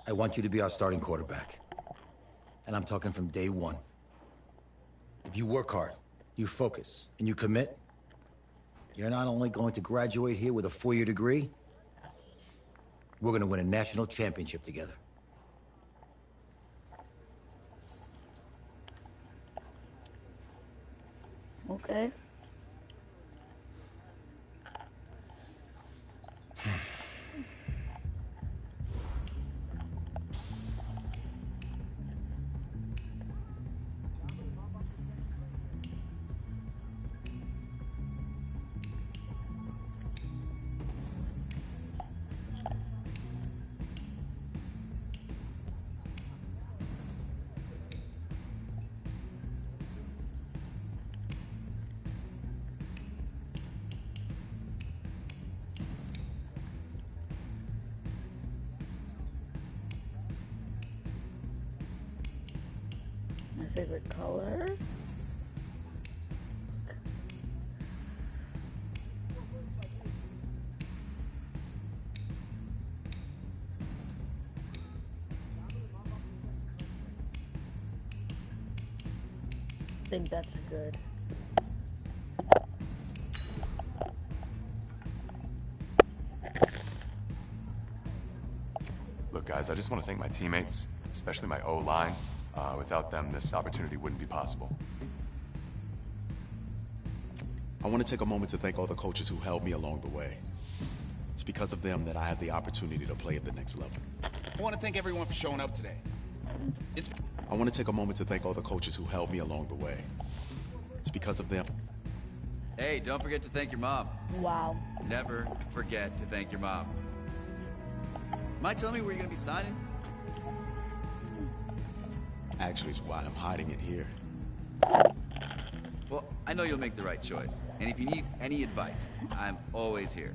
I want you to be our starting quarterback. And I'm talking from day one. If you work hard, you focus, and you commit, you're not only going to graduate here with a 4-year degree, we're going to win a national championship together. Okay. My favorite color. I think that's good. Look, guys, I just want to thank my teammates, especially my O-line. Without them, this opportunity wouldn't be possible. I want to take a moment to thank all the coaches who helped me along the way. It's because of them that I have the opportunity to play at the next level. I want to thank everyone for showing up today. I want to take a moment to thank all the coaches who helped me along the way. It's because of them. Hey, don't forget to thank your mom. Wow. Never forget to thank your mom. Mind telling me where you're going to be signing? Actually, it's why I'm hiding it here. Well, I know you'll make the right choice. And if you need any advice, I'm always here.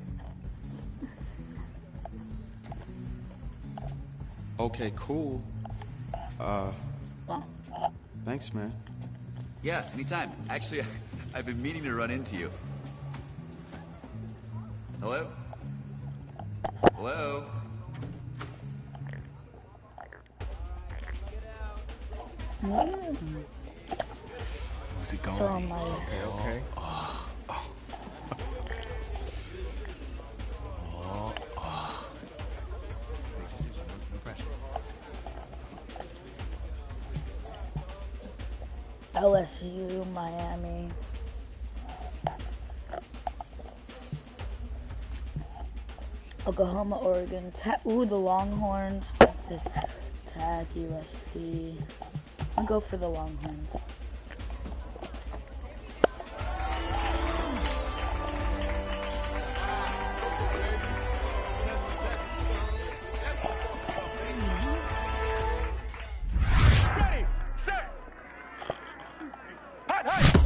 Okay, cool. Thanks, man. Yeah, anytime. Actually, I've been meaning to run into you. Hello? Hello? Who's he going? Okay. Big decision, no pressure. LSU, Miami. Oklahoma, Oregon. Ooh, the Longhorns. Texas Tech, USC. I'll go for the Longhorns. Ready, set, hot, hot.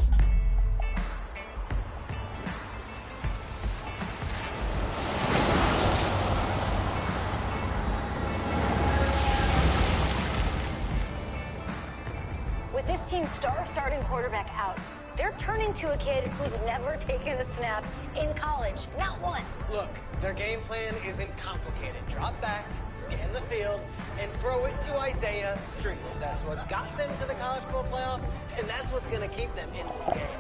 With this team's starting quarterback out, they're turning to a kid who's never taken a snap in college, not once. Look, their game plan isn't complicated. Drop back, scan the field, and throw it to Isaiah Street. That's what got them to the college football playoff, and that's what's going to keep them in this game.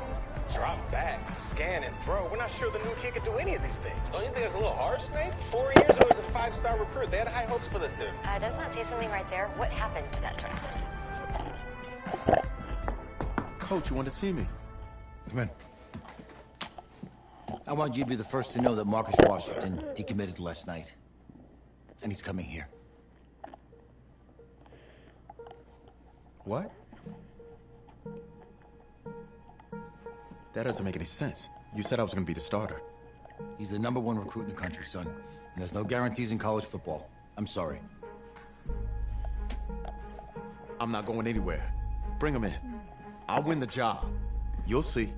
Drop back, scan, and throw. We're not sure the new kid could do any of these things. Don't you think that's a little harsh, Nate? 4 years ago, he was a 5-star recruit. They had high hopes for this dude. Doesn't that say something right there? What happened to that draft? Coach, you want to see me? Come in. I want you to be the first to know that Marcus Washington decommitted last night. And he's coming here. What? That doesn't make any sense. You said I was going to be the starter. He's the #1 recruit in the country, son. And there's no guarantees in college football. I'm sorry. I'm not going anywhere. Bring him in. I'll win the job. You'll see.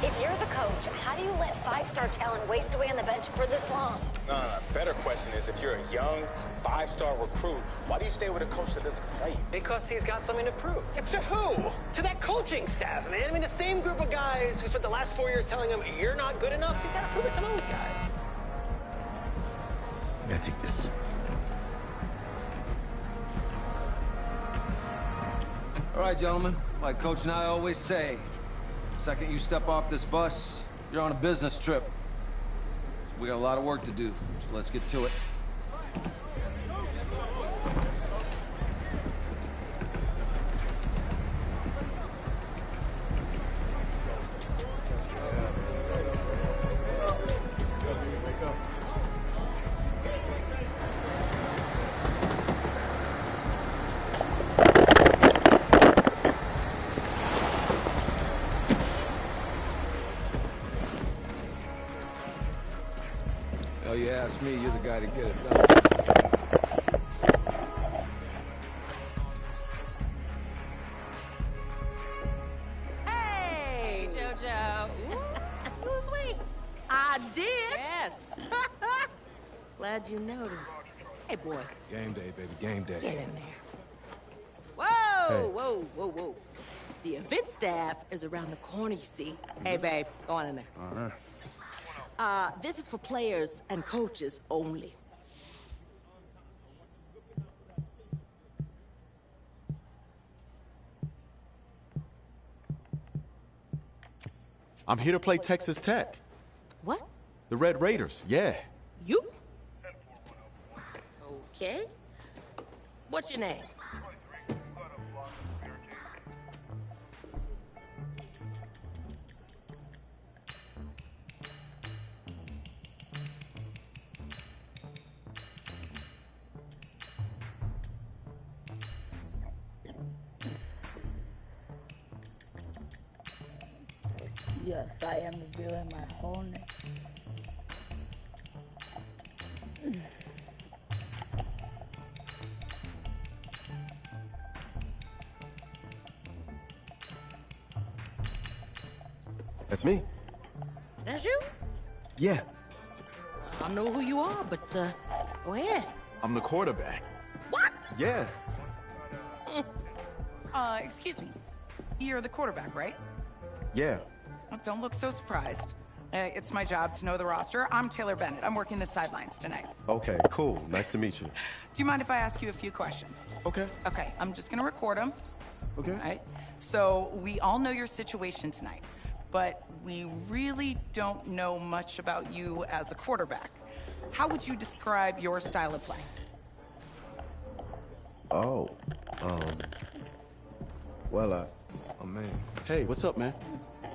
If you're the coach, how do you let 5-star talent waste away on the bench for this long? No. Better question is, if you're a young, five-star recruit, why do you stay with a coach that doesn't play you? Because he's got something to prove. Yeah, to who? To that coaching staff, man. I mean, the same group of guys who spent the last 4 years telling him, you're not good enough, he's got to prove it to those guys. I gotta take this. All right, gentlemen. Like Coach and I always say, second you step off this bus, you're on a business trip. So we got a lot of work to do, so let's get to it. Oh, you ask me, you're the guy to get it done. Hey, JoJo. Lose weight. I did. Yes. Glad you noticed. Hey, boy. Game day, baby, game day. Get in there. Whoa, whoa. The event staff is around the corner, you see. Hey, babe, go on in there. All right. This is for players and coaches only. I'm here to play Texas Tech. What? The Red Raiders, yeah. You? Okay. What's your name? Yes, I am revealing my whole name. That's me. That's you? Yeah. I know who you are, but, go ahead. I'm the quarterback. What? Yeah. Excuse me. You're the quarterback, right? Yeah. Well, don't look so surprised. It's my job to know the roster. I'm Taylor Bennett. I'm working the sidelines tonight. Okay, cool. Nice to meet you. Do you mind if I ask you a few questions? Okay. Okay, I'm just gonna record them. Okay. All right? So, we all know your situation tonight, but we really don't know much about you as a quarterback. How would you describe your style of play? Oh, well, oh man. Hey, what's up, man?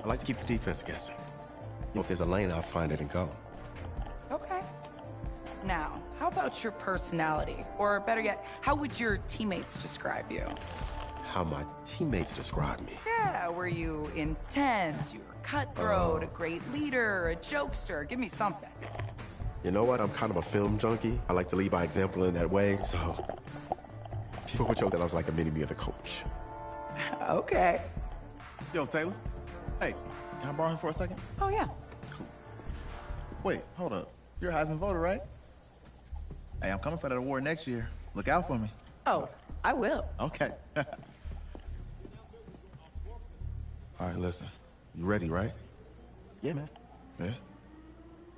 I like to keep the defense guessing. You know, if there's a lane, I'll find it and go. Okay. Now, how about your personality? Or better yet, how would your teammates describe you? How my teammates describe me. Yeah, were you intense? You were cutthroat, a great leader, a jokester? Give me something. You know what? I'm kind of a film junkie. I like to lead by example in that way, so people would joke that I was like a mini-me of the coach. Okay. Yo, Taylor. Hey, can I borrow him for a second? Oh, yeah. Cool. Wait, hold up. You're a Heisman voter, right? Hey, I'm coming for that award next year. Look out for me. Oh, I will. Okay. All right, listen. You ready, right? Yeah, man. Yeah?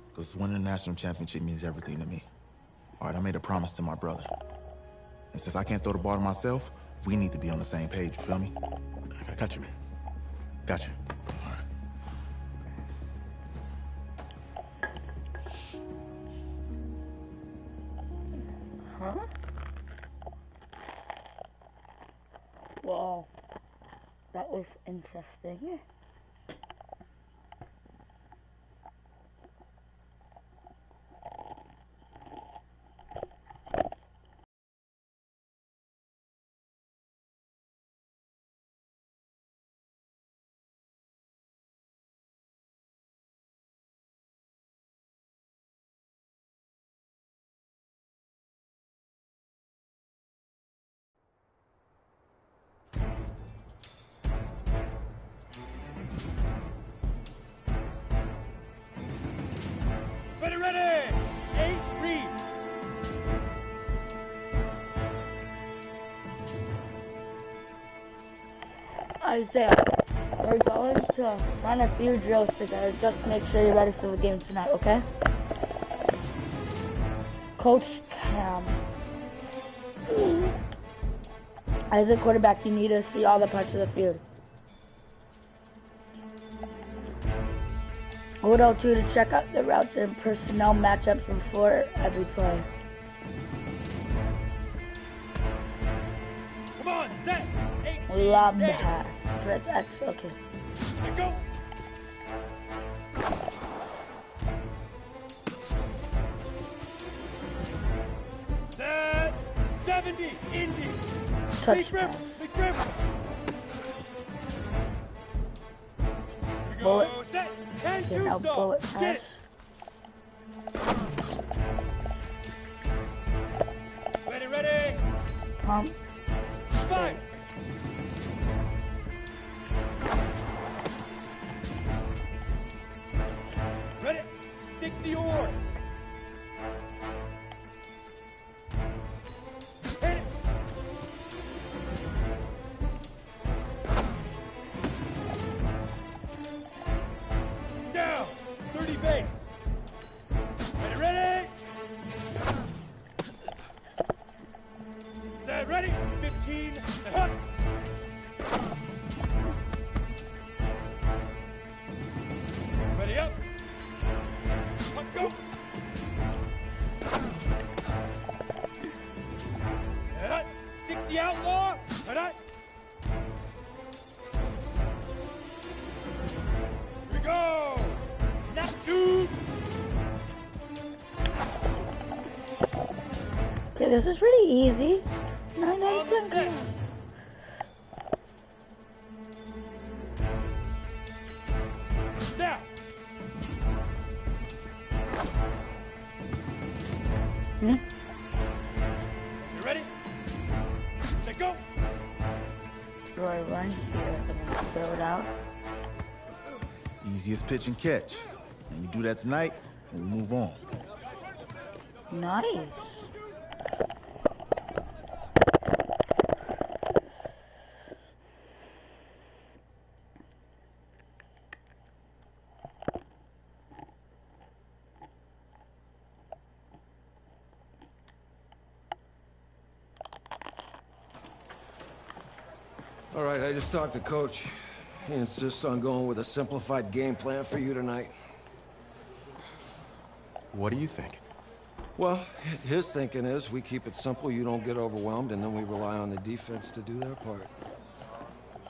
Because winning the national championship means everything to me. All right, I made a promise to my brother. And since I can't throw the ball to myself, we need to be on the same page, you feel me? I got you, man. Got you. All right. Huh? Wow. That was interesting. Isaiah, we're going to run a few drills together just to make sure you're ready for the game tonight, okay? Coach Cam. As a quarterback, you need to see all the parts of the field. Odo 2 to check out the routes and personnel matchups before every play. Come on, set. 18, Lob pass. Press X. Okay. Go. Set. 70. Indy. Big River. Big River. Bullet. Go. Set. 10 Okay, 2 now zone. bullet Sit. pass. Ready, ready. Pump. Fire. Ready. 60 oars. Hit it. Down. 30 base. Ready, ready. Set, ready. 15. Hut. Ready up. Hut, go. Set, hut. 60 outlaw. Set, hut. Here we go. Not two. Okay, this is pretty easy. 9 out of 10. Come on. Now. Hmm? You ready? Set, go. Do I run here and then throw it out? Easiest pitch and catch. And you do that tonight, and we move on. Nice. All right, I just talked to Coach. He insists on going with a simplified game plan for you tonight. What do you think? Well, his thinking is we keep it simple, you don't get overwhelmed, and then we rely on the defense to do their part.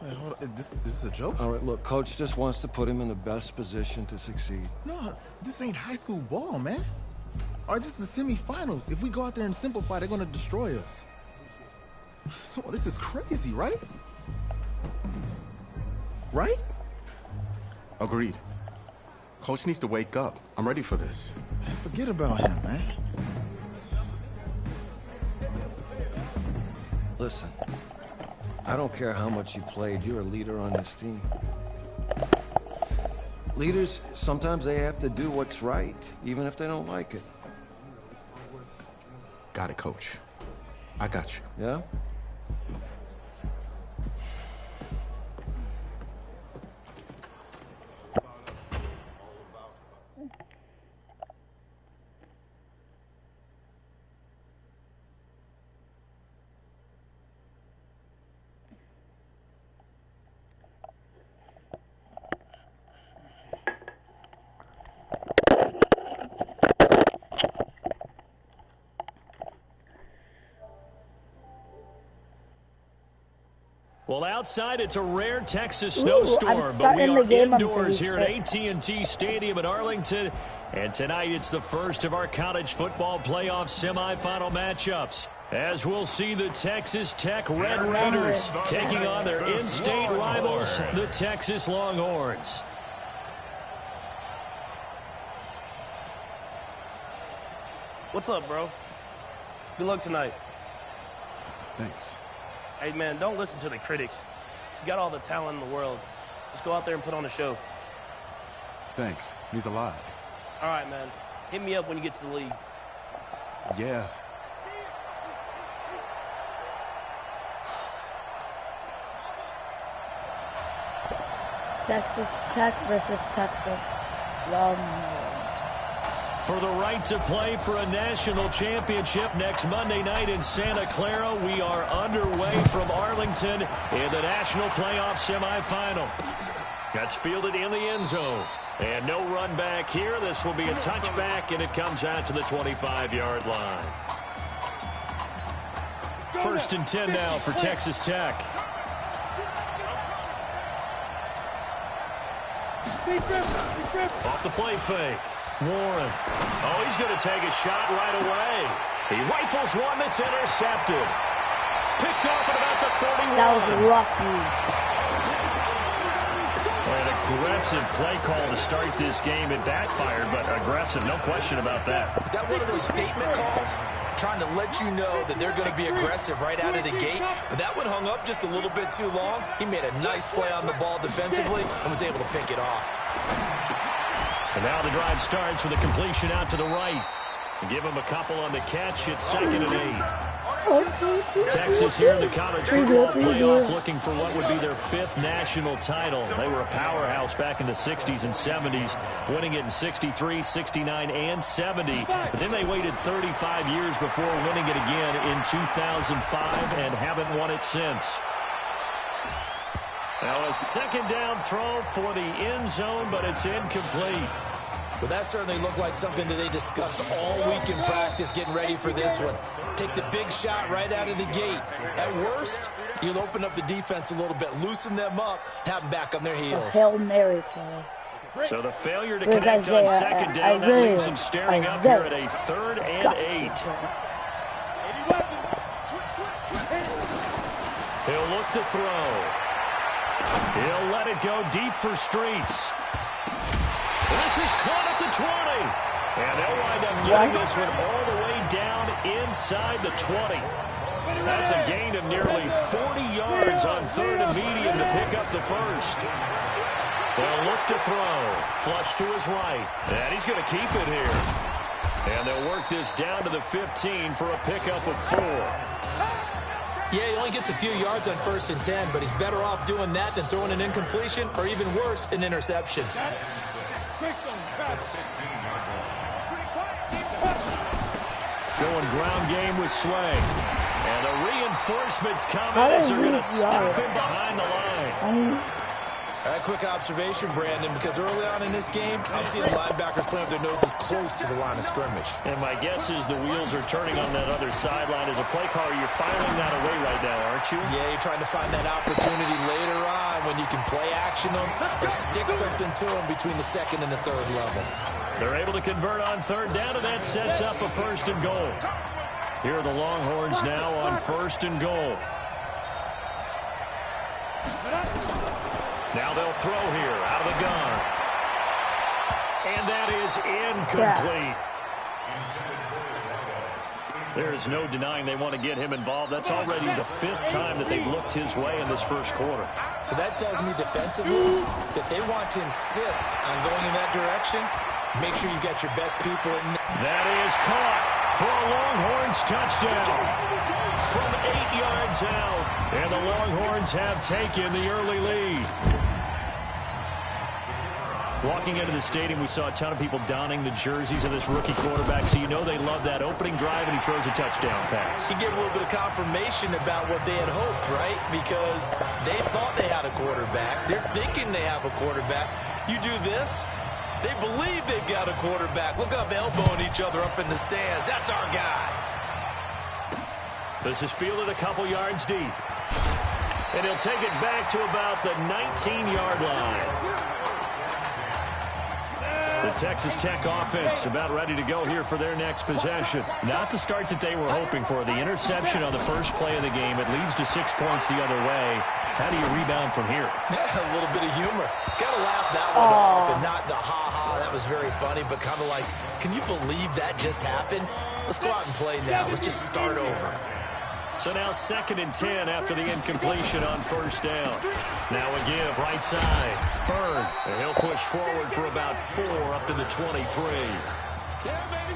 Wait, hold on. This is a joke? All right, look, Coach just wants to put him in the best position to succeed. No, this ain't high school ball, man. All right, this is the semifinals. If we go out there and simplify, they're gonna destroy us. Come on, this is crazy, right? Right? Agreed. Coach needs to wake up. I'm ready for this. Forget about him, man. Listen, I don't care how much you played, you're a leader on this team. Leaders, sometimes they have to do what's right, even if they don't like it. Got it, Coach. I got you. Yeah? Well, outside it's a rare Texas snowstorm, but we are indoors here at AT&T Stadium in Arlington. And tonight it's the first of our college football playoff semifinal matchups, as we'll see the Texas Tech Red Raiders taking on their in-state rivals, the Texas Longhorns. What's up, bro? Good luck tonight. Thanks. Hey, man, don't listen to the critics. You got all the talent in the world. Just go out there and put on a show. Thanks. Means a lot. All right, man. Hit me up when you get to the league. Yeah. Texas Tech versus Texas Longhorns. For the right to play for a national championship next Monday night in Santa Clara, we are underway from Arlington in the national playoff semifinal. That's fielded in the end zone. And no run back here. This will be a touchback, and it comes out to the 25-yard line. 1st and 10 now for Texas Tech. Off the play fake. Warren. Oh, he's going to take a shot right away. He rifles one that's intercepted. Picked off at about the 31. That was lucky. An aggressive play call to start this game. It backfired, but aggressive, no question about that. Is that one of those statement calls? Trying to let you know that they're going to be aggressive right out of the gate. But that one hung up just a little bit too long. He made a nice play on the ball defensively and was able to pick it off. And now the drive starts with a completion out to the right. Give him a couple on the catch. It's 2nd and 8. Texas here in the college football playoff looking for what would be their 5th national title. They were a powerhouse back in the 60s and 70s, winning it in 63, 69, and 70. But then they waited 35 years before winning it again in 2005 and haven't won it since. Now a 2nd down throw for the end zone, but it's incomplete. Well, that certainly looked like something that they discussed all week in practice getting ready for this one. Take the big shot right out of the gate. At worst, you'll open up the defense a little bit, loosen them up, have them back on their heels. A Hail Mary play. So the failure to connect on 2nd down, that leaves them staring up here at a 3rd and 8. He'll look to throw. He'll let it go deep for Streets. This is caught at the 20. And they'll wind up getting this one all the way down inside the 20. That's a gain of nearly 40 yards on 3rd and medium to pick up the first. They'll look to throw. Flush to his right. And he's going to keep it here. And they'll work this down to the 15 for a pickup of 4. Yeah, he only gets a few yards on 1st and 10, but he's better off doing that than throwing an incompletion or even worse, an interception. Going ground game with Slay. And the reinforcements coming as they're going to stop him behind the line. A quick observation, Brandon, because early on in this game, I'm seeing linebackers playing with their noses close to the line of scrimmage. And my guess is the wheels are turning on that other sideline. As a play caller, you're filing that away right now, aren't you? Yeah, you're trying to find that opportunity later on when you can play action them or stick something to them between the 2nd and the 3rd level. They're able to convert on 3rd down, and that sets up a 1st and goal. Here are the Longhorns now on 1st and goal. Now they'll throw here out of the gun. And that is incomplete. There is no denying they want to get him involved. That's already the 5th time that they've looked his way in this first quarter. So that tells me defensively that they want to insist on going in that direction. Make sure you got your best people in. That is caught for a Longhorns touchdown from 8 yards out. And the Longhorns have taken the early lead. Walking into the stadium, we saw a ton of people donning the jerseys of this rookie quarterback, so you know they love that opening drive, and he throws a touchdown pass. You get a little bit of confirmation about what they had hoped, right? Because they thought they had a quarterback. They're thinking they have a quarterback. You do this, they believe they've got a quarterback. Look up, elbowing each other up in the stands. That's our guy. This is fielded a couple yards deep. And he'll take it back to about the 19-yard line. The Texas Tech offense about ready to go here for their next possession. Not the start that they were hoping for. The interception on the first play of the game. It leads to 6 points the other way. How do you rebound from here? Yeah, a little bit of humor. Got to laugh that one off and not the ha-ha. That was very funny, but kind of like, can you believe that just happened? Let's go out and play now. Let's just start over. So now 2nd and 10 after the incompletion on 1st down. Now a give right side. Bird. And he'll push forward for about 4 up to the 23.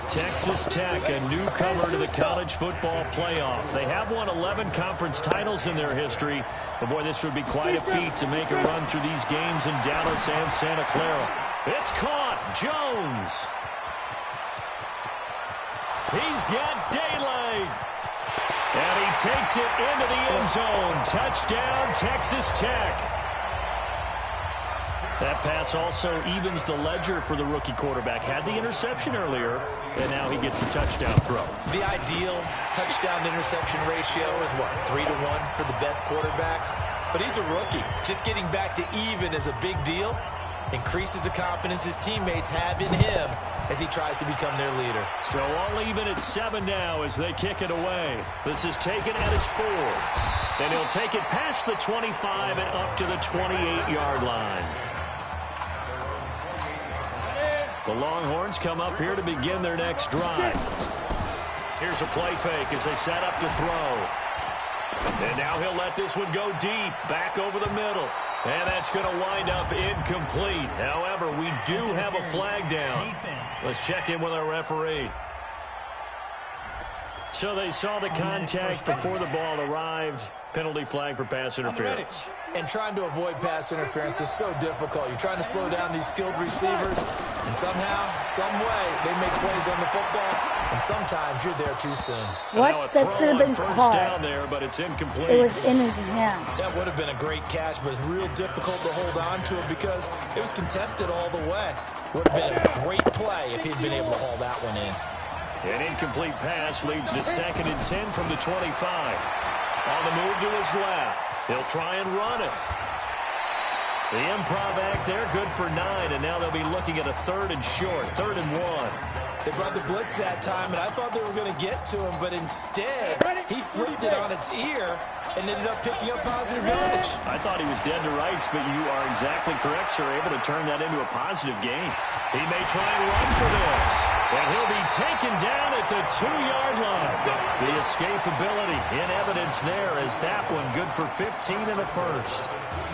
Texas Tech, a newcomer to the college football playoff. They have won 11 conference titles in their history. But, boy, this would be quite a feat to make a run through these games in Dallas and Santa Clara. It's caught. Jones. He's got daylight. And he takes it into the end zone. Touchdown, Texas Tech. That pass also evens the ledger for the rookie quarterback. Had the interception earlier, and now he gets the touchdown throw. The ideal touchdown-interception ratio is, what, 3-1 for the best quarterbacks? But he's a rookie. Just getting back to even is a big deal. Increases the confidence his teammates have in him as he tries to become their leader. So all even at 7 now as they kick it away. This is taken at his 4. And he'll take it past the 25 and up to the 28-yard line. The Longhorns come up here to begin their next drive. Here's a play fake as they set up to throw. And now he'll let this one go deep, back over the middle. And that's going to wind up incomplete. However, we do have a flag down. Let's check in with our referee. So they saw the contact before the ball arrived. Penalty flag for pass interference. And trying to avoid pass interference is so difficult. You're trying to slow down these skilled receivers, and somehow, some way, they make plays on the football, and sometimes you're there too soon. What? That should have been caught. Down there, but it's incomplete. It was in his hand. That would have been a great catch, but it's real difficult to hold on to it because it was contested all the way. Would have been a great play if he'd been able to haul that one in. An incomplete pass leads to 2nd and 10 from the 25. On the move to his left. He'll try and run it. The improv act there, good for 9, and now they'll be looking at a 3rd and short, 3rd and 1. They brought the blitz that time, and I thought they were going to get to him, but instead, he flipped it on its ear and ended up picking up positive yardage. I thought he was dead to rights, but you are exactly correct, sir, able to turn that into a positive gain. He may try and run for this, and he'll be taken down at the 2-yard line. The escapability in evidence there as that one good for 15 and a first.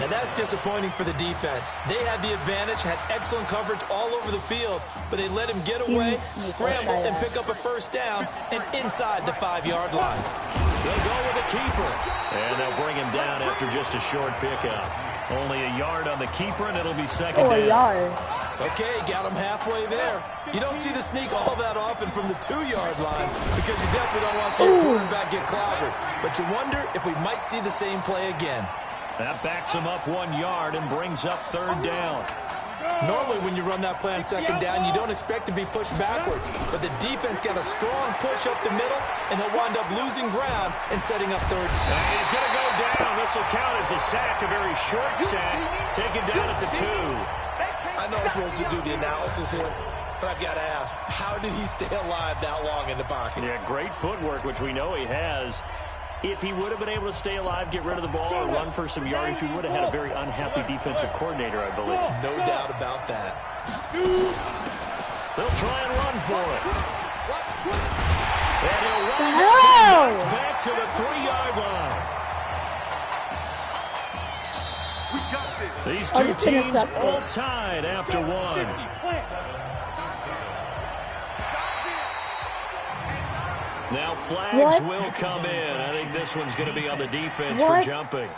Now that's disappointing for the defense. They had the advantage, had excellent coverage all over the field, but they let him get away, scramble, and pick up a first down, and inside the 5-yard line. They'll go with the keeper, and they'll bring him down after just a short pickup. Only a yard on the keeper, and it'll be 2nd down. A yard. Okay, got him halfway there. You don't see the sneak all that often from the 2-yard line because you definitely don't want to see your quarterback get clobbered. But you wonder if we might see the same play again. That backs him up 1 yard and brings up 3rd down. Normally when you run that play on 2nd down, you don't expect to be pushed backwards. But the defense got a strong push up the middle, and he'll wind up losing ground and setting up 3rd. And he's going to go down. This will count as a sack, a very short sack, taken down at the 2. I know I'm supposed to do the analysis here, but I've got to ask, how did he stay alive that long in the pocket? Yeah, great footwork, which we know he has. If he would have been able to stay alive, get rid of the ball, or run for some yardage, he would have had a very unhappy defensive coordinator, I believe. No doubt about that. They'll try and run for it. And he'll run back to the 3-yard line. These two teams all tied after 1. Now flags will come in. I think this one's going to be on the defense for jumping.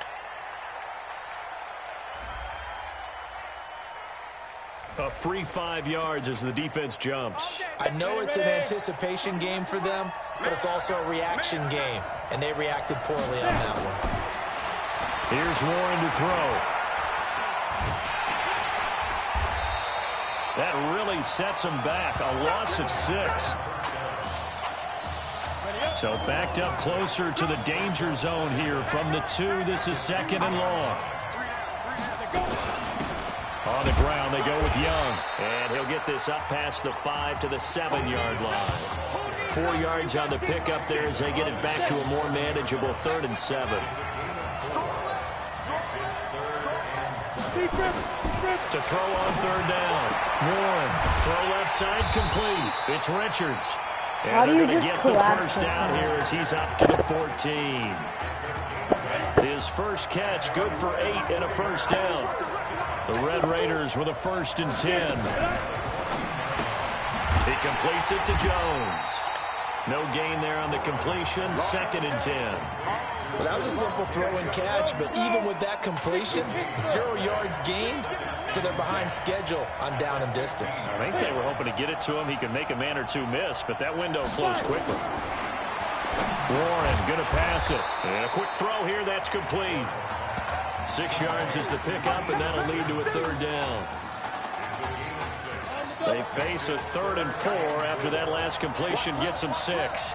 A free 5 yards as the defense jumps. I know it's an anticipation game for them, but it's also a reaction game, and they reacted poorly on that one. Here's Warren to throw. That really sets them back. A loss of 6. So backed up closer to the danger zone here from the 2. This is 2nd and long. On the ground, they go with Young. And he'll get this up past the 5 to the 7-yard line. 4 yards on the pickup there as they get it back to a more manageable 3rd and 7. To throw on 3rd down. Warren, throw left side complete. It's Richards. And they're going to get the first down here as he's up to the 14. His first catch, good for 8 and a first down. The Red Raiders with a 1st and 10. He completes it to Jones. No gain there on the completion. 2nd and 10. Well, that was a simple throw and catch, but even with that completion, 0 yards gained, so they're behind schedule on down and distance. I think they were hoping to get it to him. He could make a man or two miss, but that window closed quickly. Warren going to pass it. And a quick throw here. That's complete. 6 yards is the pickup, and that'll lead to a 3rd down. They face a 3rd and 4 after that last completion gets them 6.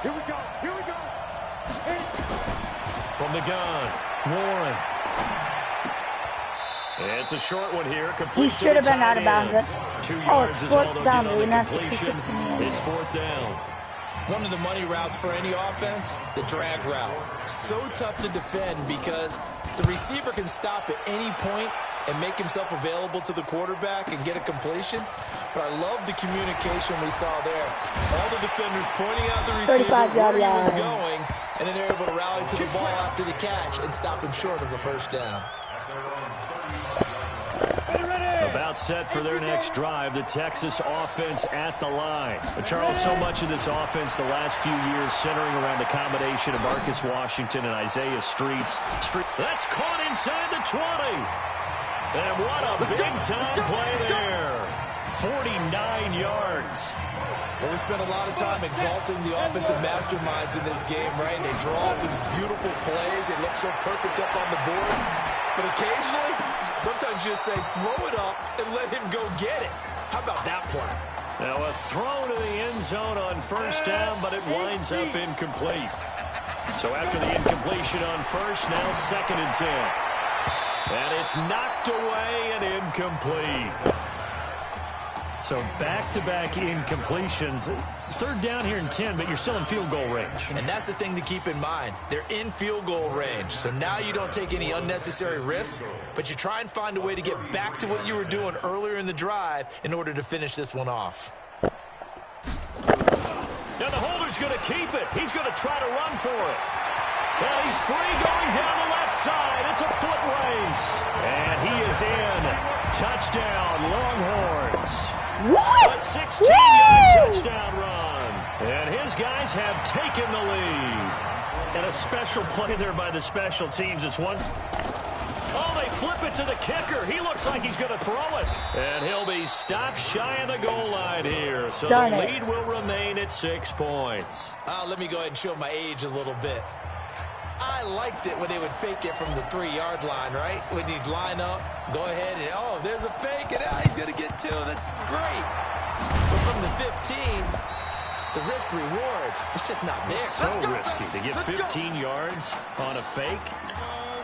Here we go. Here we go. From the gun, Warren. It's a short one here. Complete. He should have been out of bounds. 2 yards is all they'll get on the completion. It's 4th down. One of the money routes for any offense, the drag route. So tough to defend because the receiver can stop at any point and make himself available to the quarterback and get a completion. But I love the communication we saw there. All the defenders pointing out the receiver where he was going, and then they're able to rally to the ball after the catch and stop him short of a 1st down. About set for their next drive, the Texas offense at the line. But Charles, so much of this offense the last few years centering around the combination of Marcus Washington and Isaiah Streets. That's caught inside the 20. And what a big-time play there. 49 yards. Well, we spent a lot of time exalting the offensive masterminds in this game, right? They draw up these beautiful plays. They look so perfect up on the board. But occasionally, sometimes you just say, throw it up and let him go get it. How about that play? Now a throw to the end zone on 1st down, but it winds up incomplete. So after the incompletion on 1st, now 2nd and 10. And it's knocked away and incomplete. So back-to-back incompletions. 3rd down here and 10, but you're still in field goal range. And that's the thing to keep in mind. They're in field goal range. So now you don't take any unnecessary risks, but you try and find a way to get back to what you were doing earlier in the drive in order to finish this one off. Now the holder's going to keep it. He's going to try to run for it. Well, he's free going down the left side. It's a foot race. And he is in. Touchdown, Longhorns. What? A 16-yard touchdown run. And his guys have taken the lead. And a special play there by the special teams. It's one. Oh, they flip it to the kicker. He looks like he's going to throw it. And he'll be stopped shy of the goal line here. So the lead will remain at 6 points. Let me go ahead and show my age a little bit. I liked it when they would fake it from the 3-yard line, right? When you'd line up, go ahead, and oh, there's a fake, and he's going to get 2. That's great. But from the 15, the risk-reward, it's just not there. So risky to get 15 yards on a fake.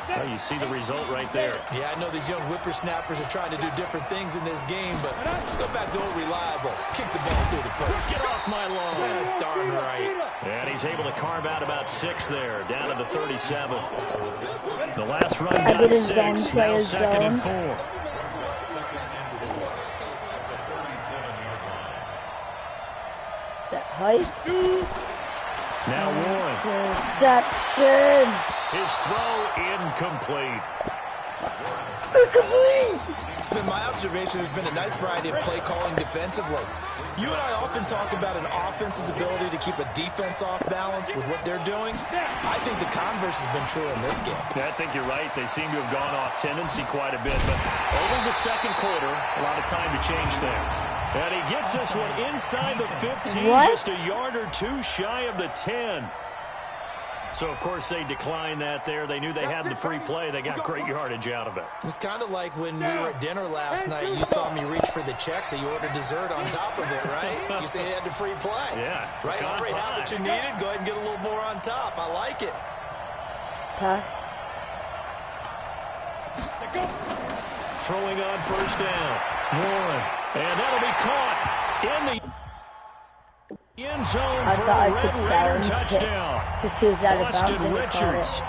Well, you see the result right there. Yeah, I know these young whippersnappers are trying to do different things in this game, but let's go back to old reliable. Kick the ball through the post. Get off my lawn. That's darn right. And he's able to carve out about 6 there, down to the 37. The last run I got 6, now 2nd and 4. That height. Now Warren. Reception. His throw incomplete. It's been my observation there's been a nice variety of play calling defensively. You and I often talk about an offense's ability to keep a defense off balance with what they're doing. I think the converse has been true in this game. Yeah, I think you're right. They seem to have gone off tendency quite a bit, but only the 2nd quarter, a lot of time to change things. And he gets this one inside the 15, just a yard or 2 shy of the 10. So, of course, they declined that there. They knew they had the free play. They got great yardage out of it. It's kind of like when we were at dinner last night. You saw me reach for the check, so you ordered dessert on top of it, right? You say you had the free play. Yeah. Right? Already have what you needed. Go ahead and get a little more on top. I like it. Throwing on 1st down. Warren. And that'll be caught in the end zone for a Red Raider touchdown. Austin Richards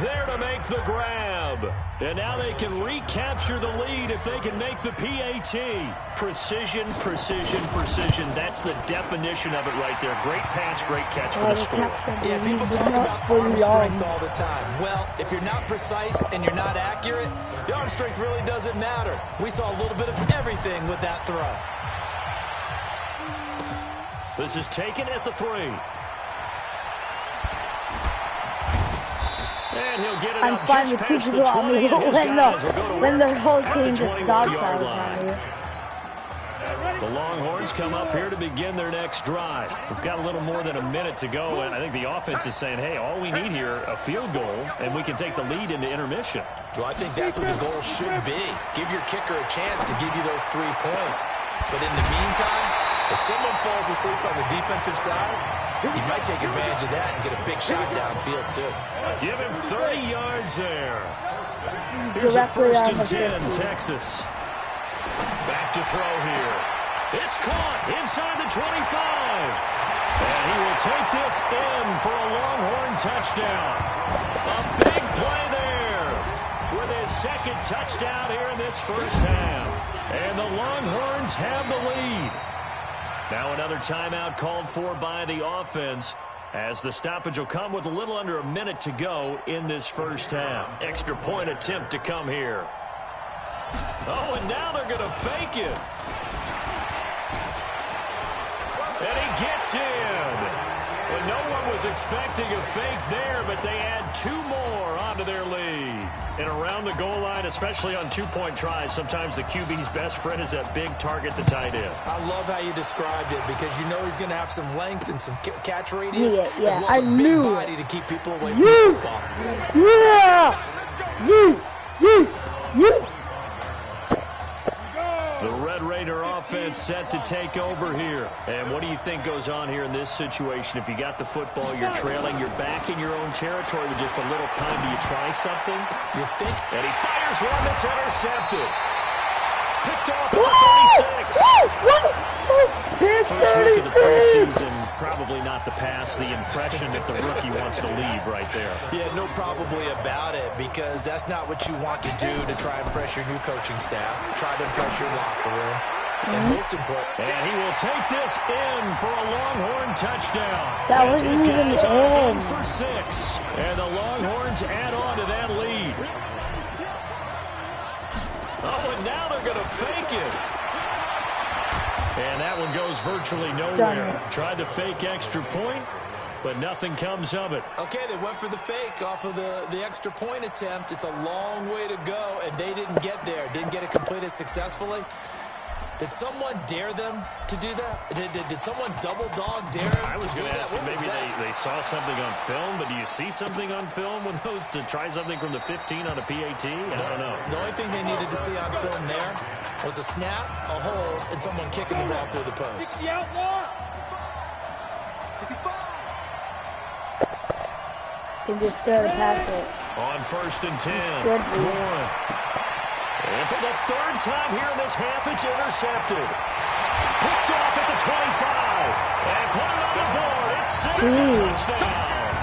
there to make the grab. And now they can recapture the lead if they can make the PAT. Precision, precision, precision. That's the definition of it right there. Great pass, great catch for the score. Yeah, people talk about arm strength all the time. Well, if you're not precise and you're not accurate, the arm strength really doesn't matter. We saw a little bit of everything with that throw. This is taken at the 3. And he'll get it I'm out fine just with past two the people on 20, me and his guys will go to when work the whole at team the just dog 21-yard piles line. on me. The Longhorns come up here to begin their next drive. We've got a little more than a minute to go, and I think the offense is saying, hey, all we need here, a field goal, and we can take the lead into intermission. Well, I think that's what the goal should be. Give your kicker a chance to give you those 3 points. But in the meantime, if someone falls asleep on the defensive side, he might take advantage of that and get a big shot downfield, too. Give him 30 yards there. Here's a 1st and 10, Texas. Back to throw here. It's caught inside the 25. And he will take this in for a Longhorn touchdown. A big play there with his 2nd touchdown here in this first half. And the Longhorns have the lead. Now another timeout called for by the offense, as the stoppage will come with a little under a minute to go in this first half. Extra point attempt to come here. Oh, and now they're going to fake it. And he gets in. Well, no one was expecting a fake there, but they add 2 more onto their lead. And around the goal line, especially on 2-point tries, sometimes the QB's best friend is that big target, the tight end. I love how you described it, because you know he's going to have some length and some catch radius, as well as a big body to keep people away from the football. The Red Raider offense set to take over here. And what do you think goes on here in this situation? If you got the football, you're trailing, you're back in your own territory with just a little time. Do you try something? You think? And he fires one that's intercepted. Picked off at the 36. First week of the preseason, probably not the pass, the impression that the rookie wants to leave right there. Yeah, no probably about it, because that's not what you want to do to try and impress your new coaching staff. Try to impress your locker room. And most important. And he will take this in for a Longhorn touchdown. That wasn't even in. For 6. And the Longhorns add on to that lead. Oh, and now they're going to fake it. And that one goes virtually nowhere. Tried to fake extra point, but nothing comes of it. Okay, they went for the fake off of the extra point attempt. It's a long way to go, and they didn't get there. Didn't get it completed successfully. Did someone dare them to do that? Did someone double dog dare them? I was going to ask, maybe they saw something on film, but do you see something on film with those to try something from the 15 on a PAT? I don't know. The only thing they needed to see on film there was a snap, a hold, and someone kicking the ball through the post. Can just start to pass it. On 1st and 10. Warren. And for the 3rd time here in this half, it's intercepted. Picked off at the 25. And put it on the board. It's 6, a touchdown.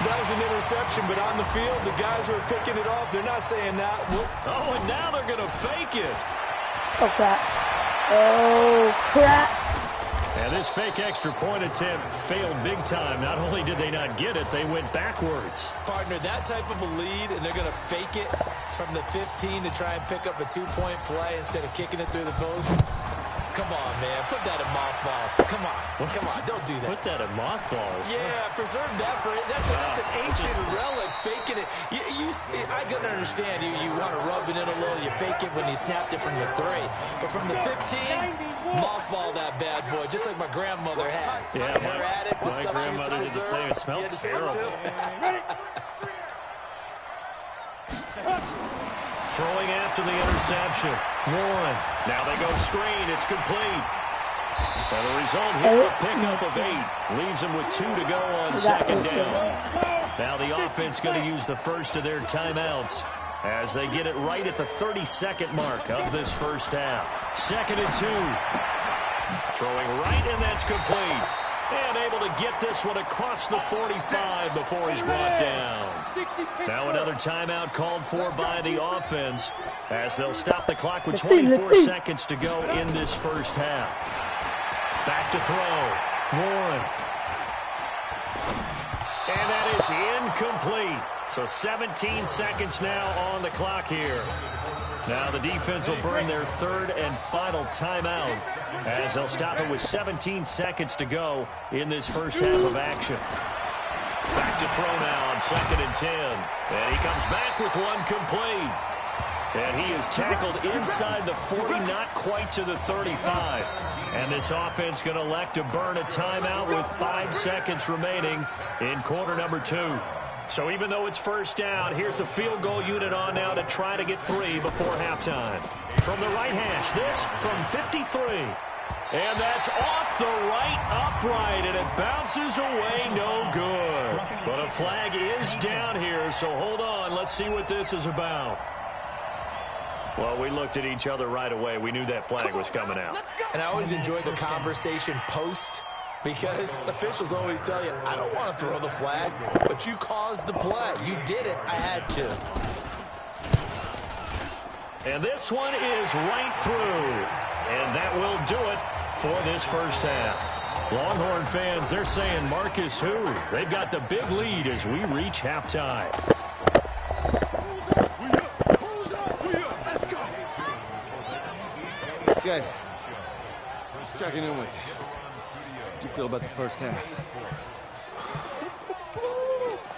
That was an interception, but on the field, the guys who are picking it off, they're not saying that. Oh, and now they're going to fake it. Oh, crap. Oh, crap. And this fake extra point attempt failed big time. Not only did they not get it, they went backwards. Partner, that type of a lead, and they're going to fake it from the 15 to try and pick up a 2-point play instead of kicking it through the post. Come on, man. Put that in mothballs. Come on. Come on. Don't do that. Put that in mothballs? Yeah, preserve that for it. That's an ancient relic, faking it. I can understand you want to rub it in a little. You fake it when you snapped it from the 3. But from the 15, mothball that bad boy, just like my grandmother had. Yeah, her attic, the stuff she used to did the same. It smelled terrible. Throwing after the interception. Warren. Now they go screen. It's complete. And the result here, a pickup of 8. Leaves them with 2 to go on 2nd down. Now the offense going to use the first of their timeouts as they get it right at the 32nd mark of this first half. 2nd and 2. Throwing right, and that's complete. And able to get this one across the 45 before he's brought down. Now another timeout called for by the offense as they'll stop the clock with 24 seconds to go in this first half. Back to throw. Warren. And that is incomplete. So 17 seconds now on the clock here. Now the defense will burn their third and final timeout as they'll stop it with 17 seconds to go in this first half of action. Back to throw now on 2nd and 10. And he comes back with one complete. And he is tackled inside the 40, not quite to the 35. And this offense going to elect to burn a timeout with 5 seconds remaining in quarter number 2. So even though it's first down, here's the field goal unit on now to try to get 3 before halftime. From the right hash, this from 53. And that's off the right upright, and it bounces away, no good. But a flag is down here, so hold on. Let's see what this is about. Well, we looked at each other right away. We knew that flag was coming out. And I always enjoy the conversation post, because officials always tell you, I don't want to throw the flag, but you caused the play. You did it. I had to. And this one is right through. And that will do it for this first half. Longhorn fans, they're saying Marcus who? They've got the big lead as we reach halftime. Okay. Just checking in with you. How do you feel about the first half?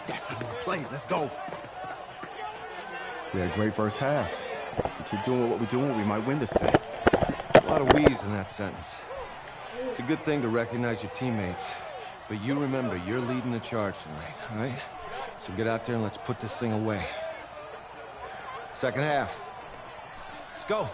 That's how we're playing. Let's go. We had a great first half. We keep doing what we're doing, we might win this thing. A lot of wheeze in that sentence. It's a good thing to recognize your teammates, but you remember, you're leading the charge tonight, all right? So get out there and let's put this thing away. Second half. Let's go.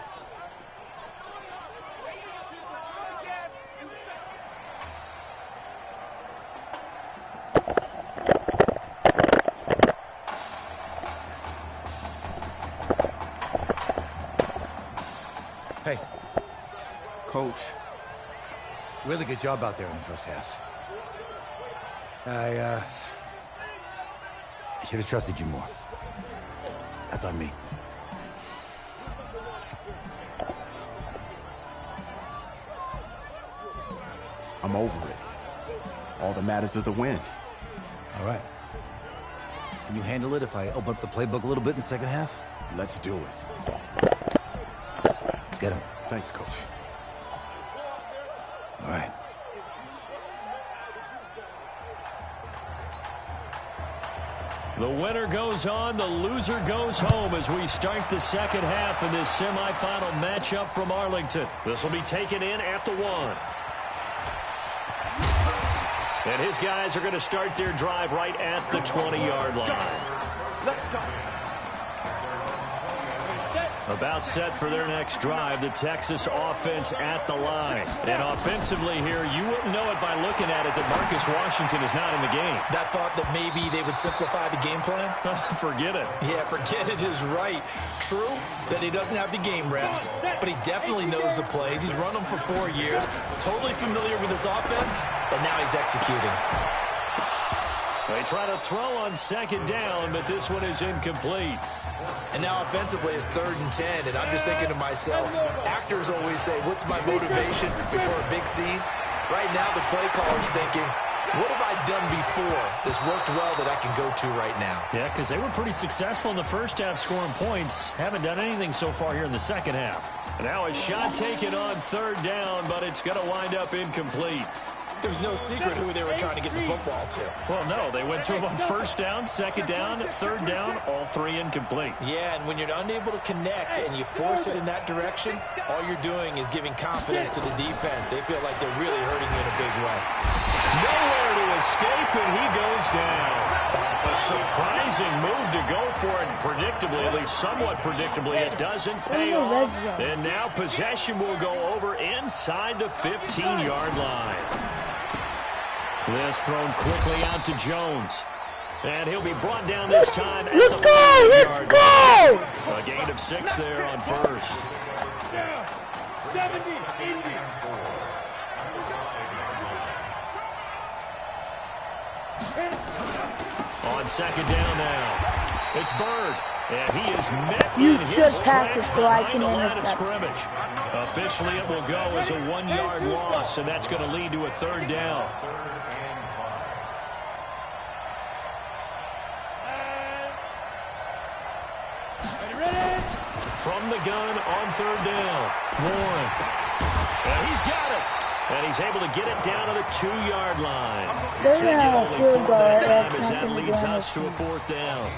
Hey. Coach. Really good job out there in the first half. I should have trusted you more. That's on me. I'm over it. All that matters is the win. All right. Can you handle it if I open up the playbook a little bit in the second half? Let's do it. Let's get him. Thanks, Coach. All right. The winner goes on, the loser goes home as we start the second half in this semifinal matchup from Arlington. This will be taken in at the 1. And his guys are going to start their drive right at the 20-yard line. About set for their next drive, the Texas offense at the line. And offensively here, you wouldn't know it by looking at it that Marcus Washington is not in the game. That thought that maybe they would simplify the game plan? Forget it. Yeah, forget it is right. True that he doesn't have the game reps, but he definitely knows the plays. He's run them for 4 years, totally familiar with his offense, and now he's executing. They try to throw on second down, but this one is incomplete. And now offensively it's 3rd and 10, and I'm just thinking to myself, actors always say, what's my motivation before a big scene? Right now the play caller's thinking, what have I done before that's worked well that I can go to right now? Yeah, because they were pretty successful in the first half scoring points. Haven't done anything so far here in the second half. And now a shot taken on 3rd down, but it's going to wind up incomplete. There was no secret who they were trying to get the football to. Well, no, they went to him on 1st down, 2nd down, 3rd down, all 3 incomplete. Yeah, and when you're unable to connect and you force it in that direction, all you're doing is giving confidence to the defense. They feel like they're really hurting you in a big way. Nowhere to escape, and he goes down. A surprising move to go for it, and predictably, at least somewhat predictably, it doesn't pay off. And now possession will go over inside the 15-yard line. This thrown quickly out to Jones. And he'll be brought down this time at the 5-yard line. A gain of 6 there on 1st. 70, Indy. On 2nd down now. It's Bird. And he is met in his tracks behind the line of scrimmage. Officially, it will go as a 1-yard loss, and that's going to lead to a 3rd down. from the gun on 3rd down. Warren. And he's got it. And he's able to get it down to the 2-yard line. Should get only 4 that time as that leads us to a 4th down.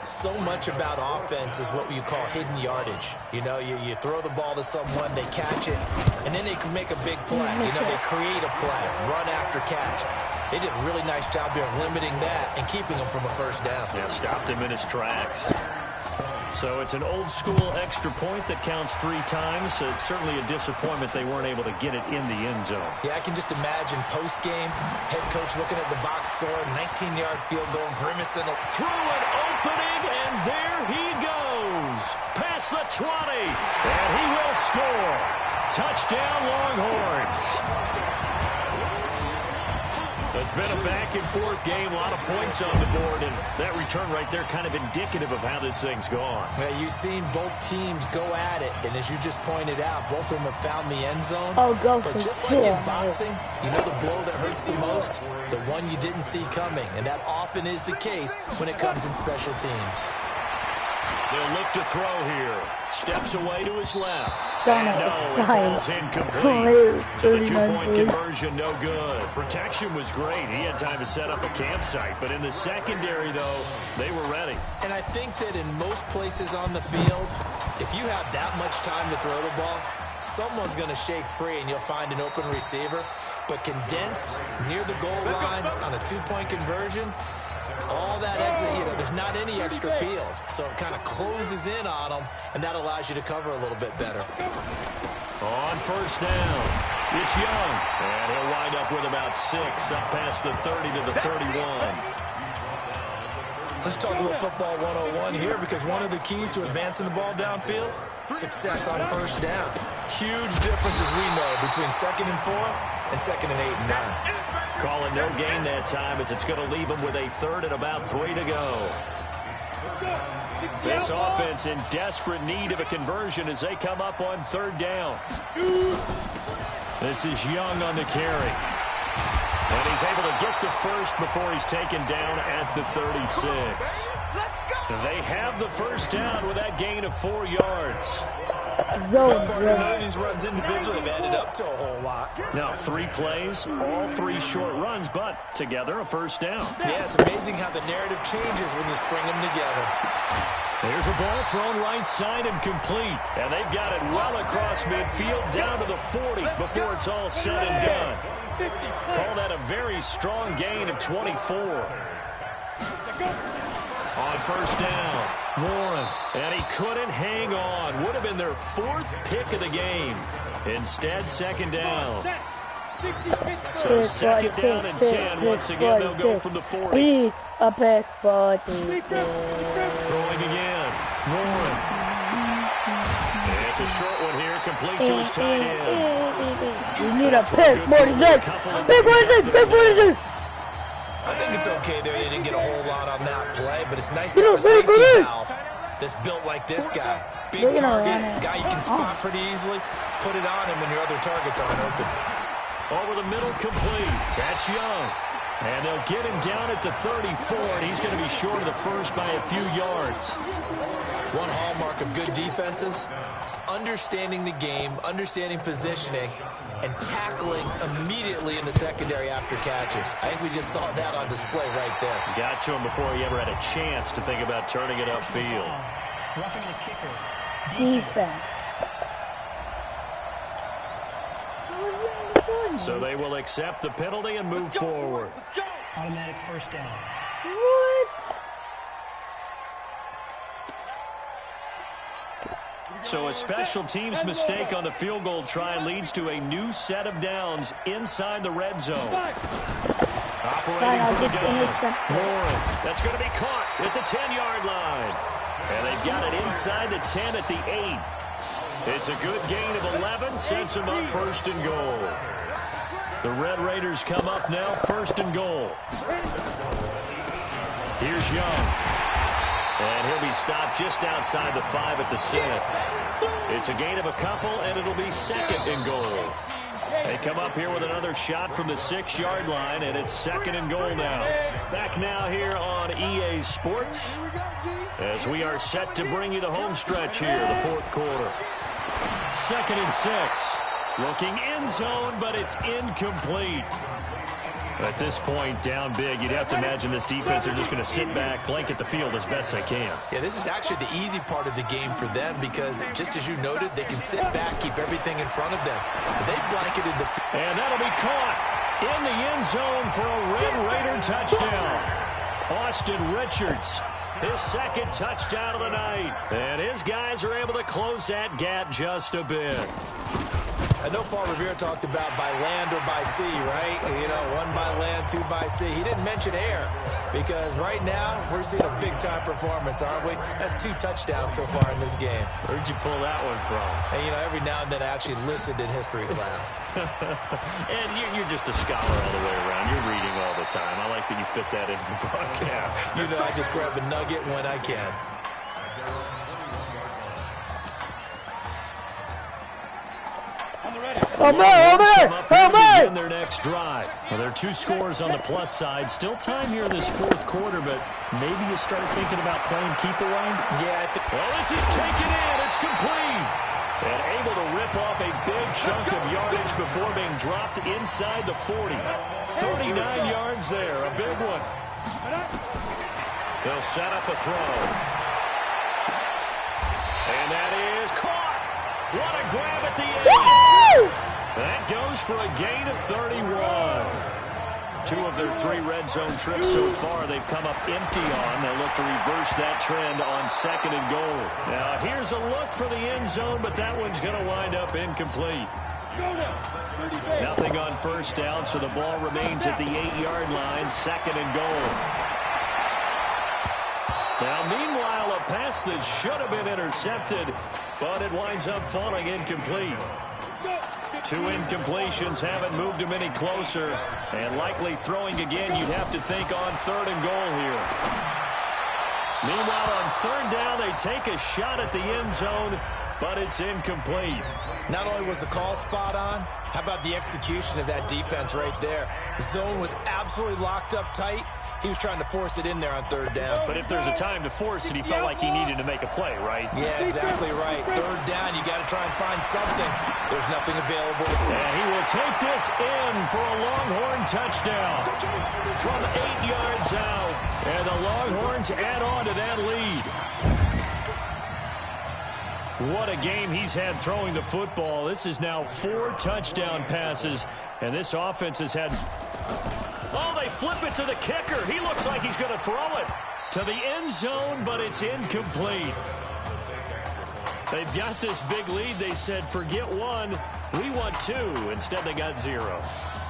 So much about offense is what you call hidden yardage. You know, you throw the ball to someone, they catch it, and then they can make a big play. You know, they create a play, run after catch. They did a really nice job there of limiting that and keeping him from a 1st down. Yeah, stopped him in his tracks. So it's an old-school extra point that counts 3 times. It's certainly a disappointment they weren't able to get it in the end zone. Yeah, I can just imagine post-game, head coach looking at the box score, 19-yard field goal, grimacing. Through an opening, and there he goes. Past the 20, and he will score. Touchdown, Longhorns. It's been a back-and-forth game, a lot of points on the board, and that return right there kind of indicative of how this thing's gone. Yeah, you've seen both teams go at it, and as you just pointed out, both of them have found the end zone. But just like in boxing, you know the blow that hurts the most? The one you didn't see coming, and that often is the case when it comes in special teams. They'll look to throw here. Steps away to his left. It falls incomplete. So the 2-point conversion, no good. Protection was great. He had time to set up a campsite. But in the secondary, though, they were ready. And I think that in most places on the field, if you have that much time to throw the ball, someone's going to shake free and you'll find an open receiver. But condensed near the goal line on a 2-point conversion, all that exit, you know, there's not any extra field. So it kind of closes in on them, and that allows you to cover a little bit better. On 1st down, it's Young. And he'll wind up with about 6, up past the 30 to the 31. Let's talk a little football 101 here, because one of the keys to advancing the ball downfield, success on 1st down. Huge difference, as we know, between 2nd and 4 and 2nd and 8 and 9. Calling no gain that time, as it's going to leave them with a 3rd and about 3 to go. This offense in desperate need of a conversion as they come up on 3rd down. This is Young on the carry. And he's able to get the first before he's taken down at the 36. They have the 1st down with that gain of 4 yards. None of these runs individually have added up to a whole lot. Now 3 plays, all 3 short runs, but together a 1st down. Yeah, it's amazing how the narrative changes when you string them together. There's a ball thrown right side and complete. And they've got it well across midfield down to the 40 before it's all said and done. Call that a very strong gain of 24. On 1st down, Warren, and he couldn't hang on. Would have been their 4th pick of the game. Instead, 2nd down. So 2nd down and 10. Once again, they'll go from the 40. A pick, 40. Throwing again, Warren. It's a short one here, complete to his tight end. We need a pick, 46. Pick 46, pick 46. I think it's okay there. They didn't get a whole lot on that play, but it's nice to have a safety valve that's built like this guy. Big target, guy you can spot pretty easily. Put it on him when your other targets aren't open. Over the middle, complete. That's Young. And they'll get him down at the 34, and he's going to be short of the first by a few yards. One hallmark of good defenses is understanding the game, understanding positioning, and tackling immediately in the secondary after catches. I think we just saw that on display right there. Got to him before he ever had a chance to think about turning it upfield. Roughing the kicker. Defense. So they will accept the penalty and move forward. Automatic 1st down. What? So a special teams mistake on the field goal try leads to a new set of downs inside the red zone. Operating for the gun. Warren. That's going to be caught at the 10-yard line. And they've got it inside the 10 at the 8. It's a good gain of 11, sets them up 1st and goal. The Red Raiders come up now, 1st and goal. Here's Young. And he'll be stopped just outside the 5 at the 6. It's a gain of a couple, and it'll be 2nd and goal. They come up here with another shot from the 6-yard line, and it's 2nd and goal now. Back now here on EA Sports as we are set to bring you the home stretch here, the 4th quarter. 2nd and 6. Looking end zone, but it's incomplete. At this point, down big, you'd have to imagine this defense are just going to sit back, blanket the field as best they can. Yeah, this is actually the easy part of the game for them because, just as you noted, they can sit back, keep everything in front of them. They blanketed the field. And that'll be caught in the end zone for a Red Raider touchdown. Austin Richards, his 2nd touchdown of the night. And his guys are able to close that gap just a bit. I know Paul Revere talked about by land or by sea, right? You know, 1 by land, 2 by sea. He didn't mention air because right now we're seeing a big-time performance, aren't we? That's 2 touchdowns so far in this game. Where'd you pull that one from? And, you know, every now and then I actually listened in history class. And you're just a scholar all the way around. You're reading all the time. I like that you fit that in the broadcast. You know, I just grab a nugget when I can. Help me! In their next drive. Well, there are 2 scores on the plus side. Still time here in this 4th quarter, but maybe you start thinking about playing keep away. Yeah. Well, this is taken in. It's complete. And able to rip off a big chunk of yardage before being dropped inside the 40. 39 yards there. A big one. They'll set up a throw. And that is caught. What a grab at the end. That goes for a gain of 31. 2 of their 3 red zone trips so far they've come up empty on. They look to reverse that trend on 2nd and goal. Now here's a look for the end zone, but that one's going to wind up incomplete. Nothing on 1st down, so the ball remains at the 8-yard line, 2nd and goal. Now, meanwhile, a pass that should have been intercepted, but it winds up falling incomplete. 2 incompletions haven't moved him any closer, and likely throwing again, you'd have to think on 3rd and goal here. Meanwhile, on 3rd down, they take a shot at the end zone, but it's incomplete. Not only was the call spot on, how about the execution of that defense right there? The zone was absolutely locked up tight. He was trying to force it in there on 3rd down. But if there's a time to force it, he felt like he needed to make a play, right? Yeah, exactly right. 3rd down, you got to try and find something. There's nothing available. And he will take this in for a Longhorn touchdown from 8 yards out. And the Longhorns add on to that lead. What a game he's had throwing the football. This is now 4 touchdown passes, and this offense has had... Oh, they flip it to the kicker. He looks like he's going to throw it to the end zone, but it's incomplete. They've got this big lead. They said, forget 1, we want 2. Instead, they got 0.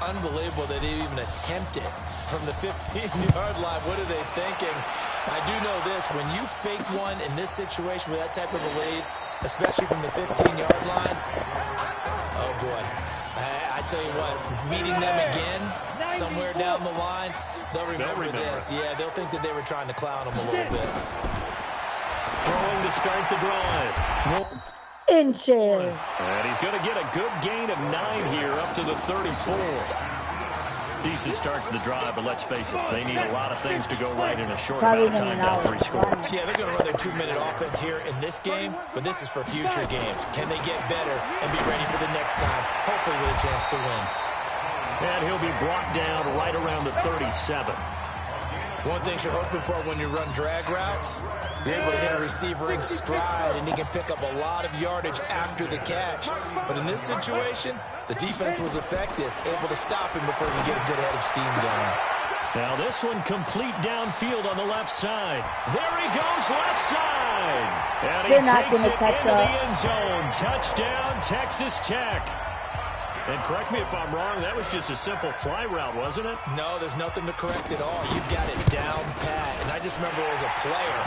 Unbelievable that they even attempt it from the 15-yard line. What are they thinking? I do know this. When you fake one in this situation with that type of a lead, especially from the 15-yard line, oh, boy. I tell you what, meeting them again somewhere down the line, they'll remember this. Yeah, they'll think that they were trying to clown them a little bit. Throwing to start the drive. Inches. And he's going to get a good gain of 9 here up to the 34. Decent start to the drive, but let's face it, they need a lot of things to go right in a short amount of time, down 3 scores. Yeah, they're going to run their 2-minute offense here in this game, but this is for future games. Can they get better and be ready for the next time, hopefully with a chance to win? And he'll be brought down right around the 37. One thing you're hoping for when you run drag routes, you're able to hit a receiver in stride, and he can pick up a lot of yardage after the catch. But in this situation, the defense was effective, able to stop him before he could get a good head of steam going. Now this one complete downfield on the left side. There he goes, left side. And he takes it into the end zone. Touchdown, Texas Tech. And correct me if I'm wrong, that was just a simple fly route, wasn't it? No, there's nothing to correct at all. You've got it down pat. And I just remember as a player,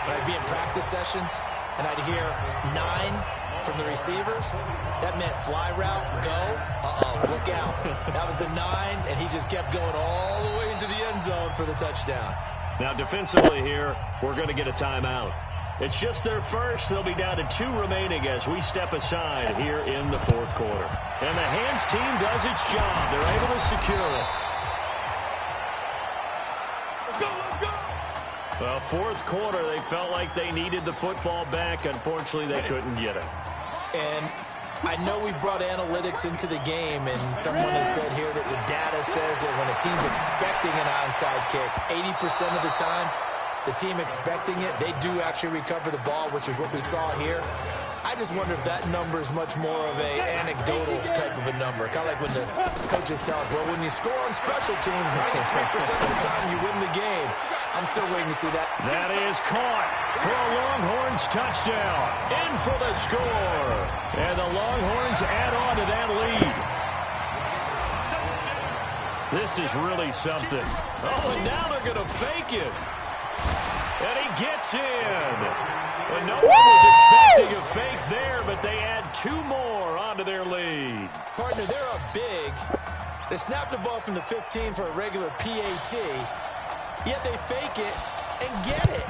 when I'd be in practice sessions, and I'd hear 9 from the receivers, that meant fly route, go, look out. That was the 9, and he just kept going all the way into the end zone for the touchdown. Now defensively here, we're going to get a timeout. It's just their first. They'll be down to 2 remaining as we step aside here in the 4th quarter. And the hands team does its job. They're able to secure it. Well, 4th quarter, they felt like they needed the football back. Unfortunately, they couldn't get it. And I know we brought analytics into the game, and someone has said here that the data says that when a team's expecting an onside kick, 80% of the time, the team expecting it, they do actually recover the ball, which is what we saw here. I just wonder if that number is much more of a anecdotal type of a number. Kind of like when the coaches tell us, well, when you score on special teams, 93% of the time you win the game. I'm still waiting to see that. That is caught for a Longhorns touchdown. In for the score. And the Longhorns add on to that lead. This is really something. Oh, and now they're going to fake it. And he gets in. Well, no one was expecting a fake there, but they add 2 more onto their lead. Partner, they're up big. They snapped the ball from the 15 for a regular PAT, yet they fake it and get it.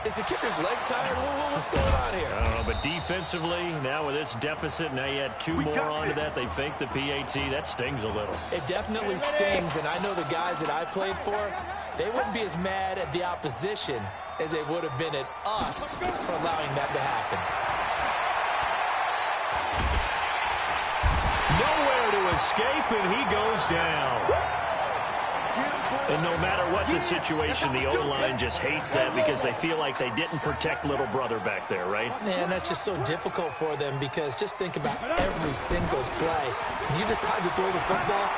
Is the kicker's leg tired? What's going on here? I don't know, but defensively, now with this deficit, now you add 2 more onto that. They fake the PAT. That stings a little. It definitely stings, and I know the guys that I played for, they wouldn't be as mad at the opposition as they would have been at us for allowing that to happen. Nowhere to escape, and he goes down. And no matter what the situation, the O-line just hates that because they feel like they didn't protect little brother back there, right? Man, that's just so difficult for them because just think about every single play. When you decide to throw the football,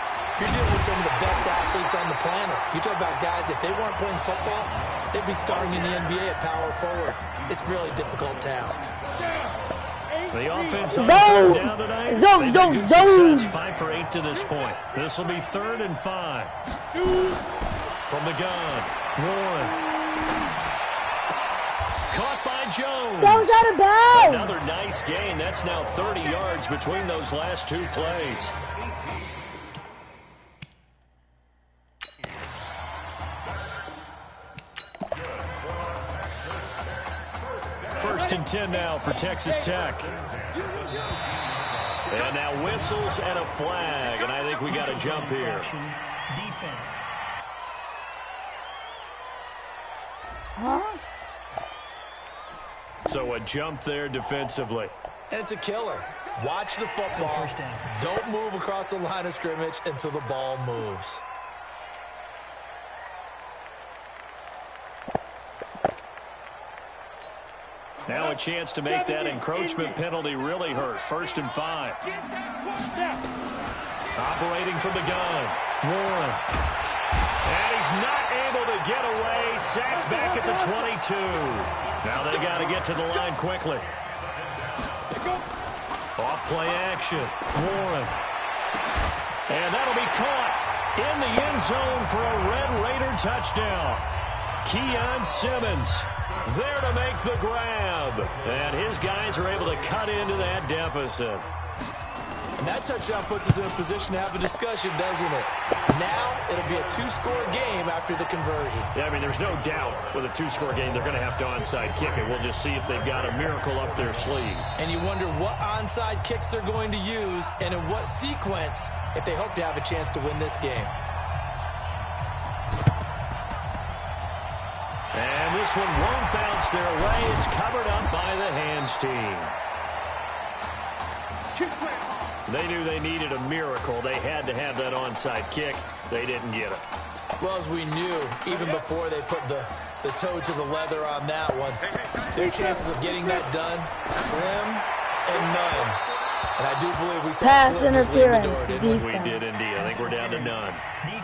you're dealing with some of the best athletes on the planet. You talk about guys, if they weren't playing football, they'd be starting in the NBA at power forward. It's a really difficult task. The offense on 3rd down tonight. They've had good success, 5 for 8 to this point. This will be 3rd and 5. From the gun, Warren. Caught by Jones. That was out of bounds. Another nice gain. That's now 30 yards between those last 2 plays. First and 10 now for Texas Tech. And now whistles and a flag, and I think we got a jump here. Defense. Huh? So a jump there defensively. And it's a killer. Watch the football. Don't move across the line of scrimmage until the ball moves. Now a chance to make that encroachment penalty really hurt. 1st and 5. Operating from the gun. Warren. And he's not able to get away. Sacked back at the 22. Now they got to get to the line quickly. Off play action. Warren. And that'll be caught in the end zone for a Red Raider touchdown. Keon Simmons there to make the grab. And his guys are able to cut into that deficit. And that touchdown puts us in a position to have a discussion, doesn't it? Now it'll be a 2-score game after the conversion. Yeah, I mean, there's no doubt with a 2-score game they're going to have to onside kick it. We'll just see if they've got a miracle up their sleeve. And you wonder what onside kicks they're going to use and in what sequence if they hope to have a chance to win this game. And this one won't bounce their way. It's covered up by the hands team. They knew they needed a miracle. They had to have that onside kick. They didn't get it. Well, as we knew, even before they put the toe to the leather on that one, their chances of getting that done, slim and none. And I do believe we saw Slim just leave the door, didn't we? We did indeed. I think we're down to none.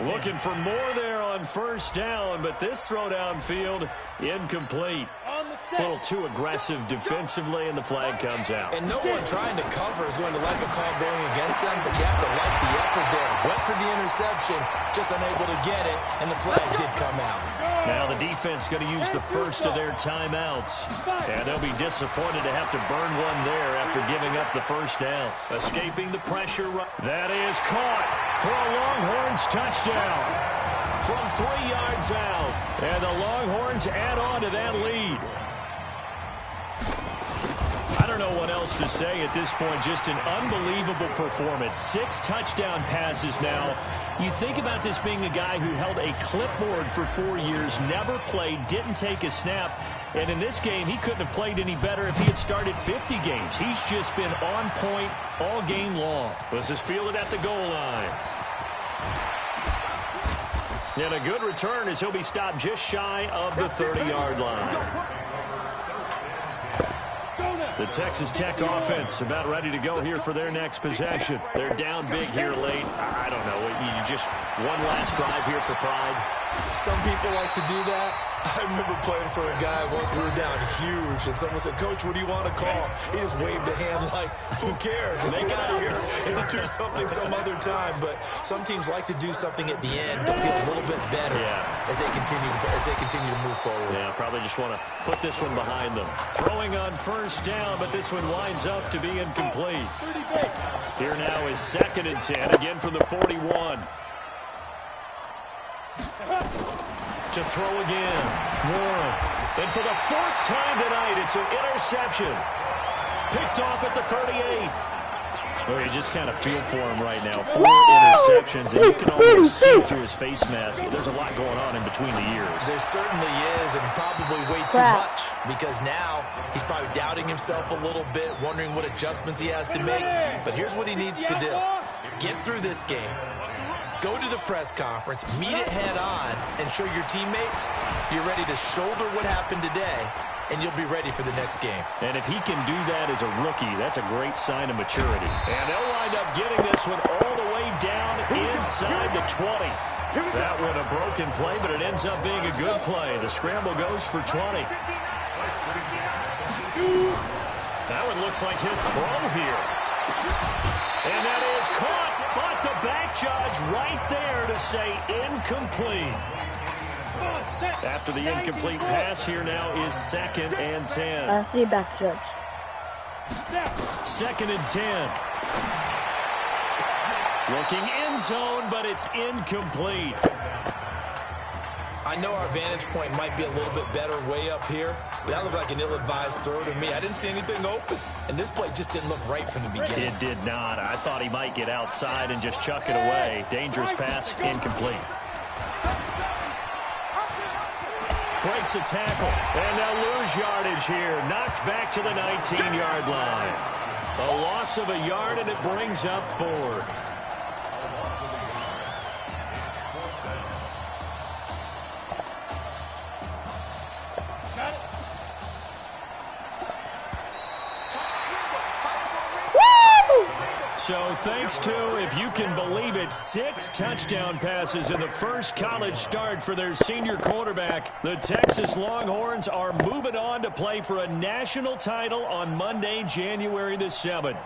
Looking for more there on 1st down, but this throw downfield incomplete. A little too aggressive defensively, and the flag comes out. And no one trying to cover is going to like a call going against them, but you have to like the effort there. Went for the interception, just unable to get it, and the flag did come out. Now the defense going to use the first of their timeouts. And they'll be disappointed to have to burn one there after giving up the 1st down. Escaping the pressure. That is caught for a Longhorns touchdown from 3 yards out. And the Longhorns add on to that lead. no one else to say at this point. Just an unbelievable performance. 6 touchdown passes now. You think about this being a guy who held a clipboard for 4 years, never played, didn't take a snap. And in this game, he couldn't have played any better if he had started 50 games. He's just been on point all game long. This is fielded at the goal line. And a good return as he'll be stopped just shy of the 30-yard line. The Texas Tech offense about ready to go here for their next possession. They're down big here late. I don't know. You just one last drive here for pride. Some people like to do that. I remember playing for a guy once. We were down huge, and someone said, "Coach, what do you want to call?" He just waved a hand like, "Who cares? Just get out of here and do something some other time." But some teams like to do something at the end to feel a little bit better as they continue to move forward. Yeah, probably just want to put this one behind them. Throwing on first down, but this one winds up to be incomplete. Here now is 2nd and 10, again from the 41. To throw again. Warren. And for the 4th time tonight, it's an interception. Picked off at the 38. Well, you just kind of feel for him right now. 4 interceptions, and you can almost see through his face mask. There's a lot going on in between the ears. There certainly is, and probably way too much, because now he's probably doubting himself a little bit, wondering what adjustments he has to make. But here's what he needs to do. Get through this game. Go to the press conference, meet it head on, and show your teammates you're ready to shoulder what happened today, and you'll be ready for the next game. And if he can do that as a rookie, that's a great sign of maturity. And they'll wind up getting this one all the way down inside the 20. That one a broken play, but it ends up being a good play. The scramble goes for 20. That one looks like he'll throw here. And that is caught. But the back judge right there to say incomplete. After the incomplete pass, here now is 2nd and 10. I see back judge. 2nd and 10. Looking end zone, but it's incomplete. I know our vantage point might be a little bit better way up here, but that looked like an ill-advised throw to me. I didn't see anything open, and this play just didn't look right from the beginning. It did not. I thought he might get outside and just chuck it away. Dangerous pass, incomplete. Breaks a tackle, and they'll lose yardage here. Knocked back to the 19-yard line. A loss of a yard, and it brings up 4th. So thanks to, if you can believe it, 6 touchdown passes in the first college start for their senior quarterback. The Texas Longhorns are moving on to play for a national title on Monday, January the 7th.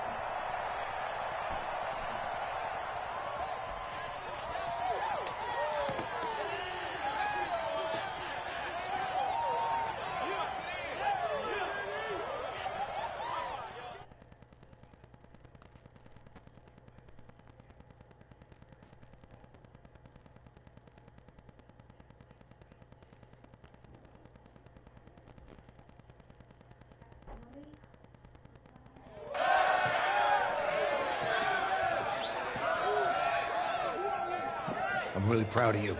I'm really proud of you.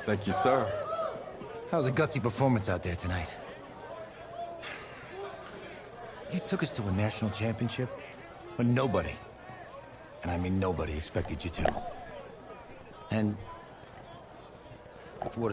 Thank you, sir. How's a gutsy performance out there tonight? You took us to a national championship when nobody, and I mean nobody, expected you to. And for what